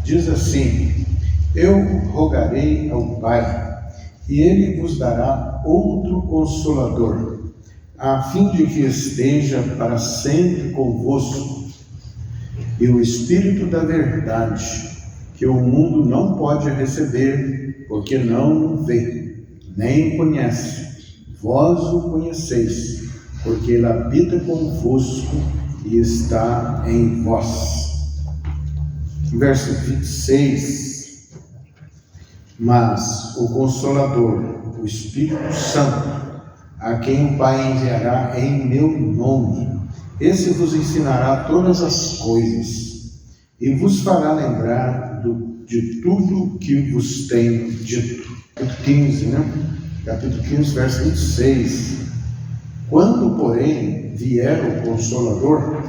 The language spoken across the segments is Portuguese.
diz assim: eu rogarei ao Pai, e Ele vos dará outro Consolador, a fim de que esteja para sempre convosco, e o Espírito da verdade, que o mundo não pode receber, porque não o vê, nem o conhece. Vós o conheceis, porque Ele habita convosco e está em vós. Verso 26. Mas o Consolador, o Espírito Santo, a quem o Pai enviará em meu nome, esse vos ensinará todas as coisas e vos fará lembrar de tudo que vos tenho dito. Capítulo 15, Capítulo 15, verso 26. Quando, porém, vier o Consolador,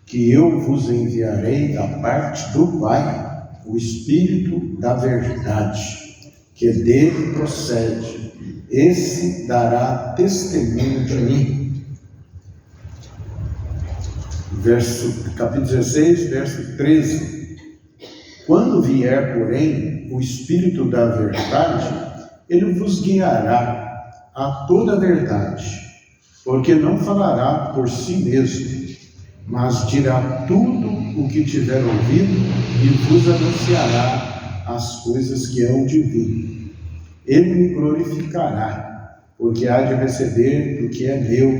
que eu vos enviarei da parte do Pai, o Espírito da verdade, que dele procede, esse dará testemunho de mim. Capítulo 16, verso 13. Quando vier, porém, o Espírito da verdade, ele vos guiará a toda a verdade, porque não falará por si mesmo, mas dirá tudo o que tiver ouvido e vos anunciará as coisas que hão de vir. Ele me glorificará, porque há de receber do que é meu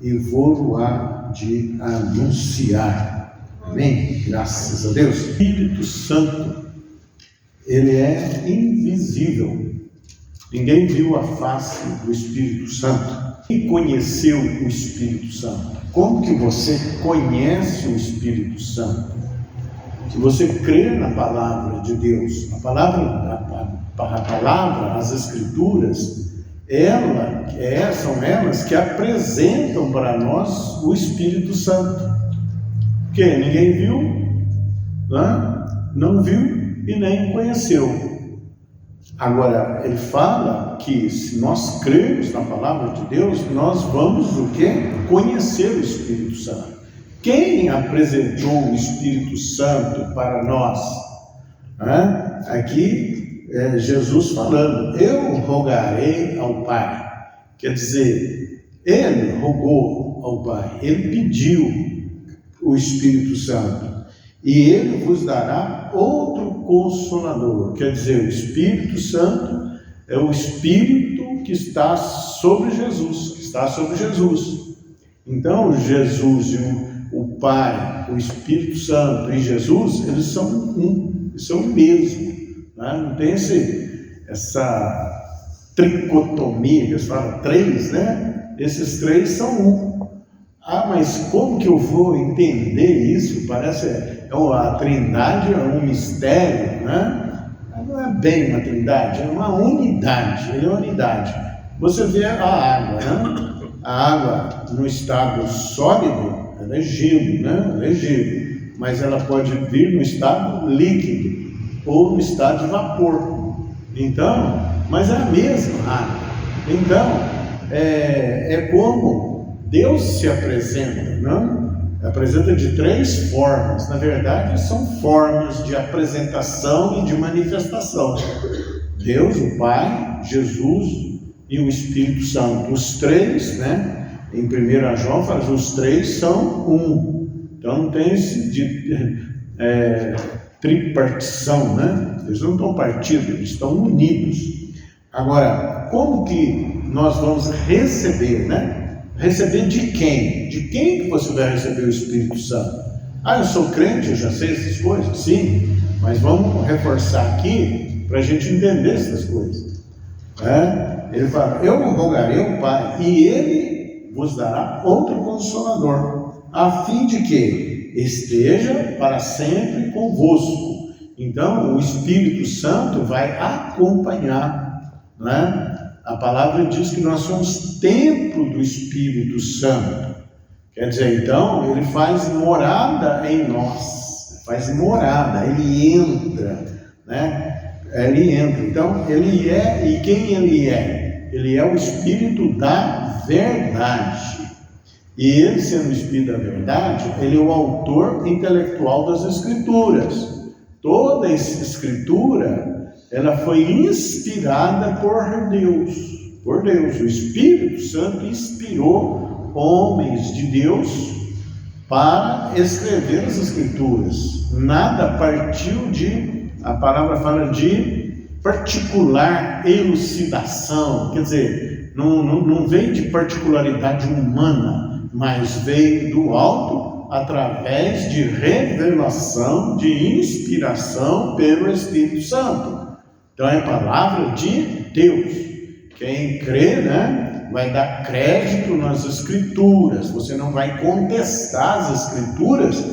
e vou-lo-á de anunciar. Amém? Graças a Deus. O Espírito Santo, ele é invisível. Ninguém viu a face do Espírito Santo. Quem conheceu o Espírito Santo? Como que você conhece o Espírito Santo? Se você crê na palavra de Deus, a palavra, as Escrituras, são elas que apresentam para nós o Espírito Santo. Porque ninguém viu, não viu e nem conheceu. Agora, ele fala que se nós crermos na palavra de Deus, nós vamos o quê? Conhecer o Espírito Santo. Quem apresentou o Espírito Santo para nós? Aqui é Jesus falando: eu rogarei ao Pai. Quer dizer, ele rogou ao Pai, ele pediu o Espírito Santo. E ele vos dará outro Consolador. Quer dizer, o Espírito Santo é o Espírito que está sobre Jesus, Então, Jesus e o Pai, o Espírito Santo e Jesus, eles são o mesmo. Não tem essa tricotomia, que eles falam três, Esses três são um. Mas como que eu vou entender isso? Parece a Trindade é um mistério, Não é bem uma Trindade, é uma unidade. Ele é uma unidade. Você vê a água, A água no estado sólido, ela é gelo, Ela é gelo. Mas ela pode vir no estado líquido ou no estado de vapor. Então, mas é a mesma água. Então, é como Deus se apresenta, Apresenta de três formas. Na verdade, são formas de apresentação e de manifestação. Deus, o Pai, Jesus e o Espírito Santo. Os três, em 1 João fala que os três são um. Então não tem esse de tripartição, Eles não estão partidos, eles estão unidos. Agora, como que nós vamos receber, Receber de quem? De quem que você vai receber o Espírito Santo? Eu sou crente, eu já sei essas coisas. Sim, mas vamos reforçar aqui para a gente entender essas coisas. Ele fala: eu rogarei ao Pai, e Ele vos dará outro Consolador, a fim de que esteja para sempre convosco. Então, o Espírito Santo vai acompanhar, A palavra diz que nós somos templo do Espírito Santo. Quer dizer, então, ele faz morada em nós. Ele entra, Ele entra. Então, ele é, e quem ele é? Ele é o Espírito da verdade. E ele, sendo o Espírito da verdade, ele é o autor intelectual das Escrituras. Toda a Escritura, ela foi inspirada por Deus. Por Deus. O Espírito Santo inspirou homens de Deus para escrever as Escrituras. Nada partiu a palavra fala de particular elucidação, quer dizer, não veio de particularidade humana, mas veio do alto através de revelação, de inspiração pelo Espírito Santo. Então é a palavra de Deus. Quem crê, vai dar crédito nas Escrituras. Você não vai contestar as Escrituras,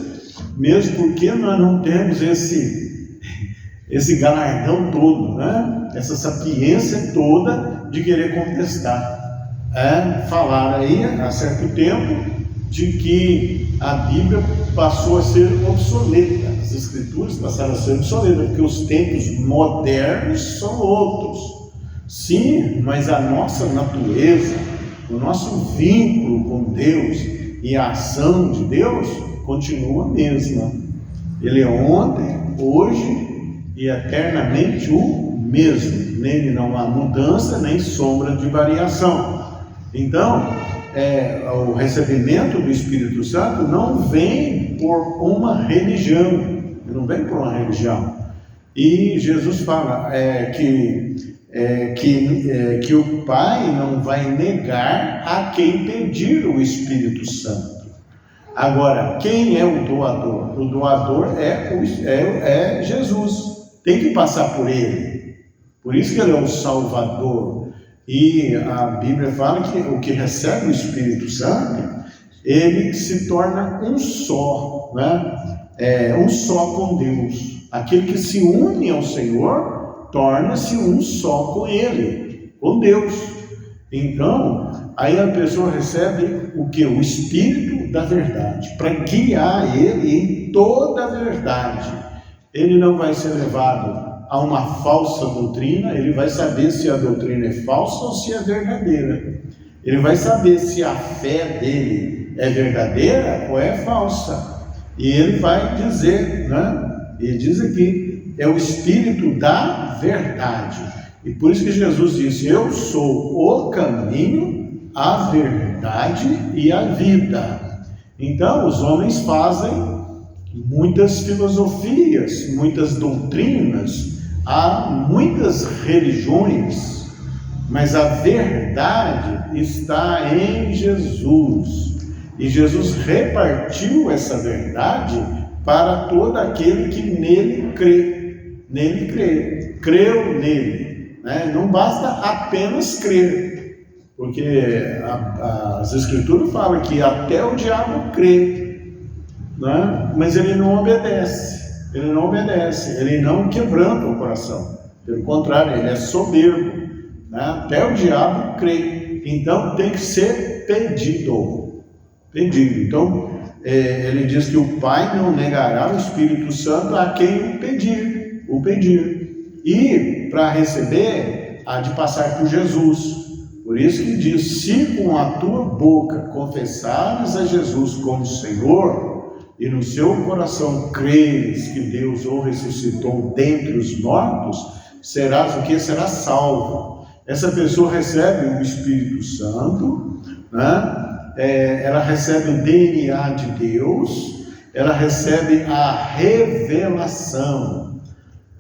mesmo porque nós não temos esse galardão todo, essa sapiência toda de querer contestar. Falar aí, há certo tempo, de que a Bíblia passou a ser obsoleta. As Escrituras passaram a ser obsoletas, porque os tempos modernos são outros. Sim, mas a nossa natureza, o nosso vínculo com Deus e a ação de Deus continua a mesma. Ele é ontem, hoje e eternamente o mesmo. Nele não há mudança nem sombra de variação. Então, o recebimento do Espírito Santo não vem por uma religião. Não vem por uma religião. E Jesus fala que o Pai não vai negar a quem pedir o Espírito Santo. Agora, quem é o doador? O doador é Jesus. Tem que passar por Ele. Por isso que Ele é o Salvador. E a Bíblia fala que o que recebe o Espírito Santo, ele se torna um só, um só com Deus. Aquele que se une ao Senhor, torna-se um só com Ele, com Deus. Então, aí a pessoa recebe o que? O Espírito da verdade, para guiar ele em toda a verdade. Ele não vai ser levado a uma falsa doutrina, ele vai saber se a doutrina é falsa ou se é verdadeira. Ele vai saber se a fé dele é verdadeira ou é falsa. E ele vai dizer, ele diz aqui, é o Espírito da verdade. E por isso que Jesus disse: eu sou o caminho, a verdade e a vida. Então os homens fazem muitas filosofias, muitas doutrinas, há muitas religiões, mas a verdade está em Jesus. E Jesus repartiu essa verdade para todo aquele que nele crê. Creu nele. Não basta apenas crer, porque as Escrituras falam que até o diabo crê, mas ele não obedece. Ele não quebranta o coração. Pelo contrário, ele é soberbo. Até o diabo crê. Então tem que ser pedido. Então, ele diz que o Pai não negará o Espírito Santo a quem o pedir. E para receber, há de passar por Jesus. Por isso que diz: se com a tua boca confessares a Jesus como Senhor, e no seu coração creres que Deus o ressuscitou dentre os mortos, serás o que? Serás salvo. Essa pessoa recebe o Espírito Santo, ela recebe o DNA de Deus, ela recebe a revelação.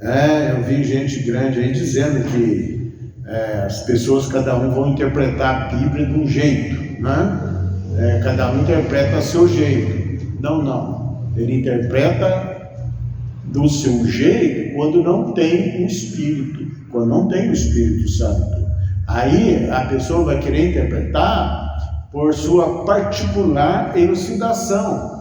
Eu vi gente grande aí dizendo que as pessoas, cada um vão interpretar a Bíblia de um jeito, cada um interpreta a seu jeito. Não. Ele interpreta do seu jeito quando não tem o Espírito, quando não tem o Espírito Santo. Aí a pessoa vai querer interpretar por sua particular elucidação,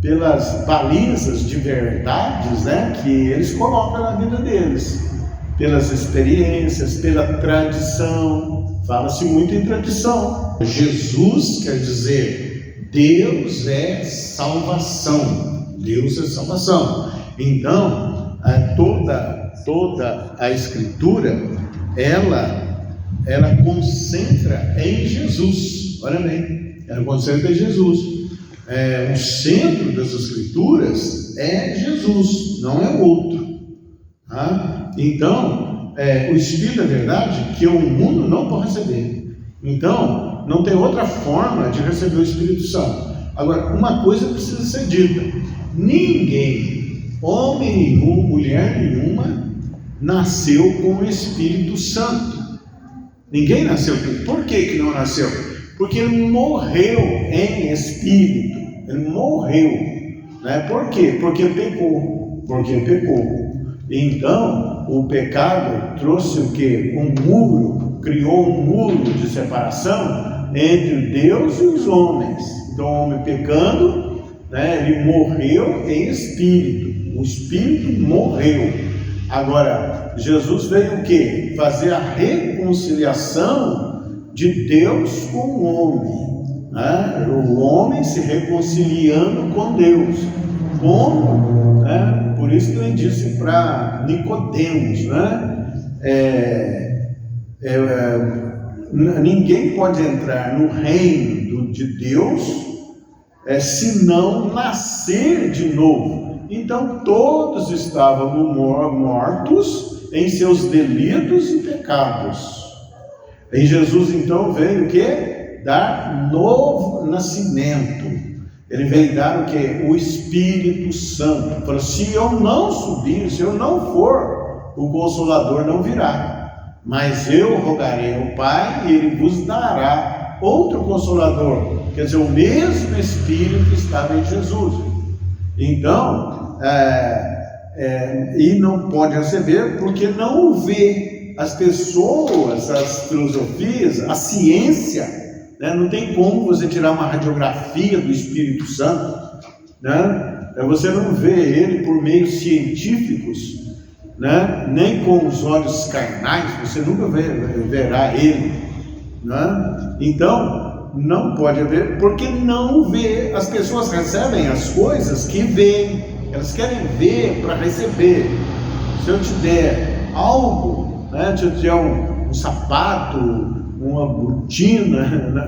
pelas balizas de verdades, que eles colocam na vida deles, pelas experiências, pela tradição. Fala-se muito em tradição. Jesus quer dizer Deus é salvação. Deus é salvação. Então, toda a Escritura, ela concentra em Jesus. Olha bem, ela concentra em Jesus. o centro das Escrituras é Jesus, não é outro. Tá? Então, o Espírito da verdade que o mundo não pode receber. Então, não tem outra forma de receber o Espírito Santo. Agora, uma coisa precisa ser dita: ninguém, homem nenhum, mulher nenhuma, nasceu com o Espírito Santo. Ninguém nasceu. Por que não nasceu? Porque ele morreu em espírito. Ele morreu, né? Por quê? Porque pecou. Então, o pecado trouxe o quê? Um muro, criou um muro de separação entre Deus e os homens. Então, o homem pecando, né, ele morreu em espírito. O espírito morreu. Agora, Jesus veio o quê? Fazer a reconciliação de Deus com o homem, né? O homem se reconciliando com Deus. Como? Né? Por isso que ele disse para Nicodemos, né? Ninguém pode entrar no reino de Deus se não nascer de novo. Então todos estavam mortos em seus delitos e pecados. E Jesus então veio o quê? Dar novo nascimento. Ele veio dar o quê? O Espírito Santo. Falou: se eu não subir, se eu não for, o Consolador não virá. Mas eu rogarei ao Pai e Ele vos dará outro Consolador. Quer dizer, o mesmo Espírito que estava em Jesus. Então, e não pode receber porque não o vê. As pessoas, as filosofias, a ciência, né? Não tem como você tirar uma radiografia do Espírito Santo, né? Você não vê ele por meios científicos, né? Nem com os olhos carnais, você nunca verá ele, né? Então, não pode haver, porque não vê. As pessoas recebem as coisas que veem, elas querem ver para receber. Se eu te der algo, né, se eu te der um sapato, uma botina,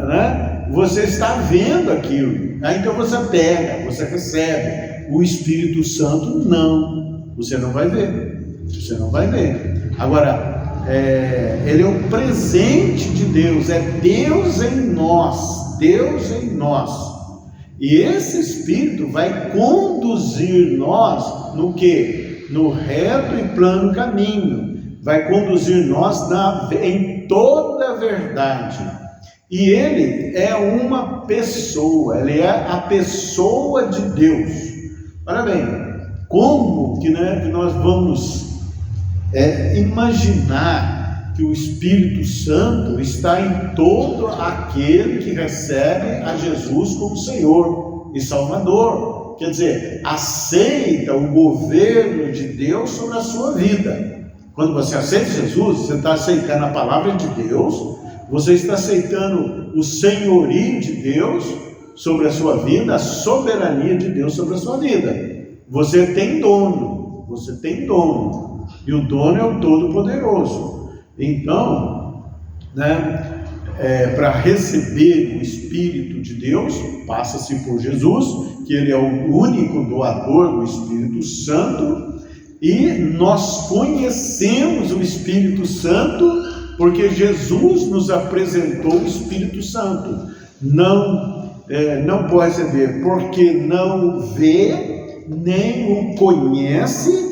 né, você está vendo aquilo, né? Então você pega, você recebe. O Espírito Santo não, você não vai ver, você não vai ver. Agora, ele é um presente de Deus, é Deus em nós, Deus em nós. E esse Espírito vai conduzir nós no quê? No reto e plano caminho. Vai conduzir nós em toda a verdade. E ele é uma pessoa, ele é a pessoa de Deus. Olha bem, como que nós vamos imaginar que o Espírito Santo está em todo aquele que recebe a Jesus como Senhor e Salvador? Quer dizer, aceita o governo de Deus sobre a sua vida. Quando você aceita Jesus, você está aceitando a palavra de Deus, você está aceitando o senhorio de Deus sobre a sua vida, a soberania de Deus sobre a sua vida. Você tem dono, e o dono é o Todo-Poderoso. Então, né, para receber o Espírito de Deus, passa-se por Jesus, que Ele é o único doador do Espírito Santo. E nós conhecemos o Espírito Santo porque Jesus nos apresentou o Espírito Santo. Não pode receber porque não o vê, nem o conhece.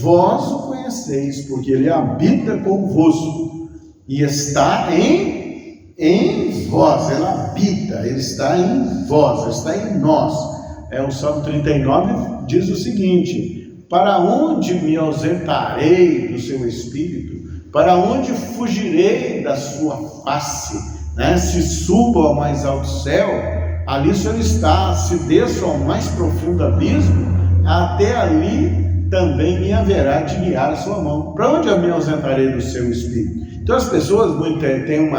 Vós o conheceis, porque ele habita convosco e está em vós. Ele habita, ele está em vós, ele está em nós. O Salmo 39 diz o seguinte: para onde me ausentarei do seu Espírito? Para onde fugirei da sua face? Né? Se subo ao mais alto céu, ali o Senhor está. Se desço ao mais profundo abismo, até ali também me haverá de guiar a sua mão. Para onde eu me ausentarei do seu Espírito? Então as pessoas têm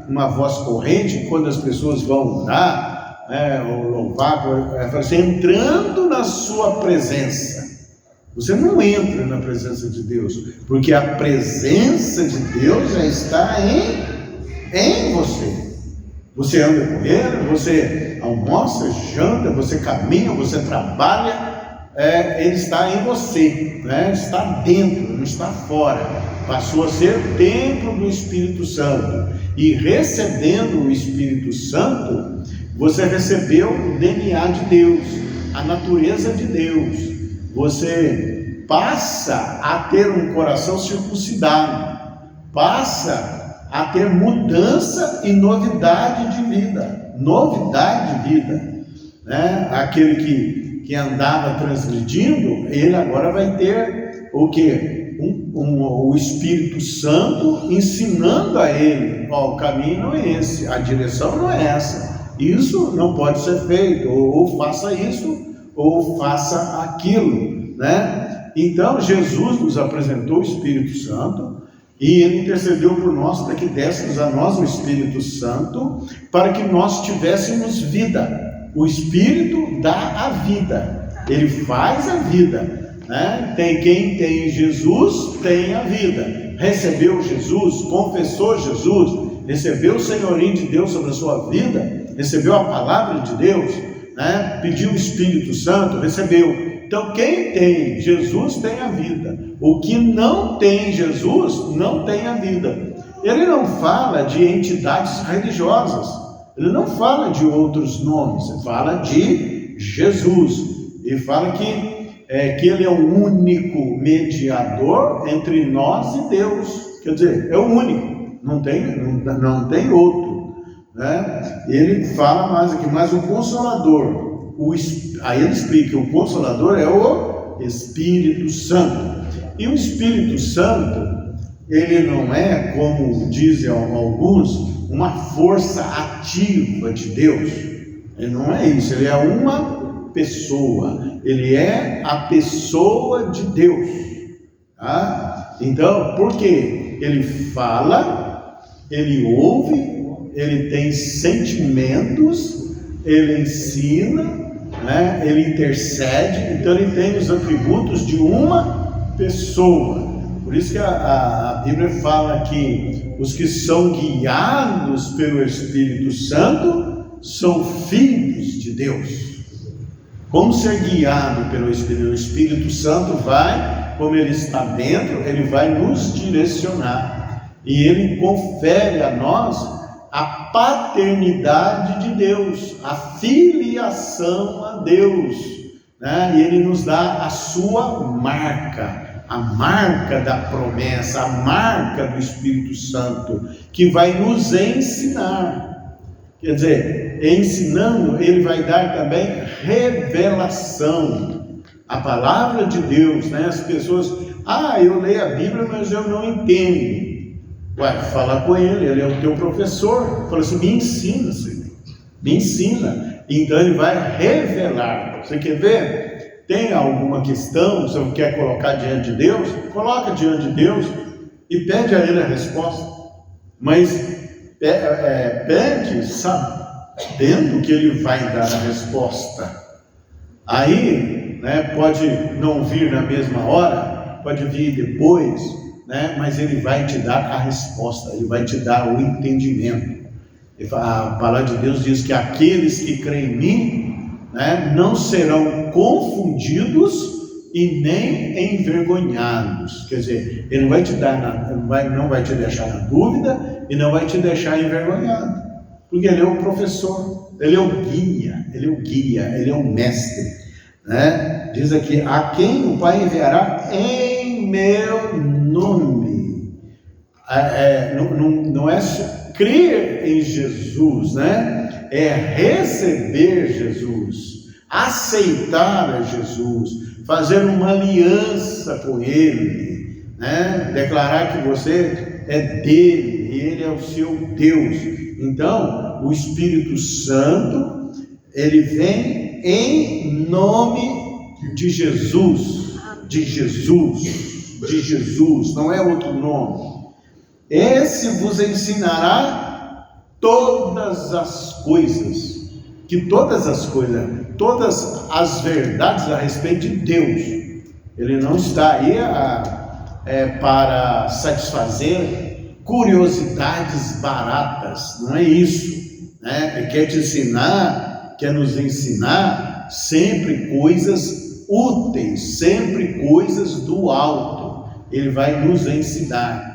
uma voz corrente quando as pessoas vão orar, ou louvar, assim, entrando na sua presença. Você não entra na presença de Deus, porque a presença de Deus já está em você. Você anda com Ele, você almoça, janta, você caminha, você trabalha, ele está em você, né? Está dentro, não está fora. Passou a ser templo do Espírito Santo. E recebendo o Espírito Santo, você recebeu o DNA de Deus, a natureza de Deus. Você passa a ter um coração circuncidado, passa a ter mudança e novidade de vida. Novidade de vida, né? Aquele que andava transgredindo, ele agora vai ter o quê? O Espírito Santo ensinando a ele: o caminho não é esse, a direção não é essa, isso não pode ser feito, ou faça isso, ou faça aquilo, né? Então Jesus nos apresentou o Espírito Santo, e ele intercedeu por nós para que dessemos a nós o Espírito Santo, para que nós tivéssemos vida. O Espírito dá a vida, ele faz a vida, né? Quem tem Jesus tem a vida. Recebeu Jesus, confessou Jesus, recebeu o senhorio de Deus sobre a sua vida, recebeu a palavra de Deus, né? Pediu o Espírito Santo, recebeu. Então quem tem Jesus tem a vida. O que não tem Jesus não tem a vida. Ele não fala de entidades religiosas, ele não fala de outros nomes, ele fala de Jesus. Ele fala que ele é o único mediador entre nós e Deus. Quer dizer, é o único, não tem outro, né? Ele fala mais aqui, mas o Consolador, aí ele explica, o Consolador é o Espírito Santo. E o Espírito Santo, ele não é, como dizem alguns, uma força ativa de Deus. Ele não é isso, ele é uma pessoa, ele é a pessoa de Deus, tá? Então, por quê? Ele fala, ele ouve, ele tem sentimentos, ele ensina, né? Ele intercede, então ele tem os atributos de uma pessoa. Por isso que a Bíblia fala que os que são guiados pelo Espírito Santo são filhos de Deus. Como ser guiado pelo Espírito? O Espírito Santo vai, como ele está dentro, ele vai nos direcionar. E ele confere a nós a paternidade de Deus, a filiação a Deus, né? E ele nos dá a sua marca, a marca da promessa, a marca do Espírito Santo, que vai nos ensinar. Quer dizer, ensinando, ele vai dar também revelação. A palavra de Deus, né? As pessoas, eu leio a Bíblia, mas eu não entendo. Fala com ele é o teu professor. Fala assim, me ensina, Senhor, me ensina. Então ele vai revelar. Você quer ver? Tem alguma questão, se você quer colocar diante de Deus, coloca diante de Deus e pede a ele a resposta. Mas pede sabendo que ele vai dar a resposta. Aí, né, pode não vir na mesma hora, pode vir depois, né, mas ele vai te dar a resposta, ele vai te dar o entendimento. A palavra de Deus diz que aqueles que creem em mim, né, não serão confundidos e nem envergonhados. Quer dizer, ele não vai te dar, não vai te deixar na dúvida e não vai te deixar envergonhado, porque ele é o professor, ele é o guia, ele é o mestre, né? Diz aqui, a quem o Pai enviará em meu nome. Não é só crer em Jesus, né? É receber Jesus, aceitar a Jesus, fazer uma aliança com Ele, né? Declarar que você é dele, Ele é o seu Deus. Então, o Espírito Santo, ele vem em nome de Jesus, não é outro nome. Esse vos ensinará todas as coisas, todas as verdades a respeito de Deus. Ele não está aí para satisfazer curiosidades baratas, não é isso, né? Ele quer te ensinar quer nos ensinar sempre coisas úteis, sempre coisas do alto. Ele vai nos ensinar.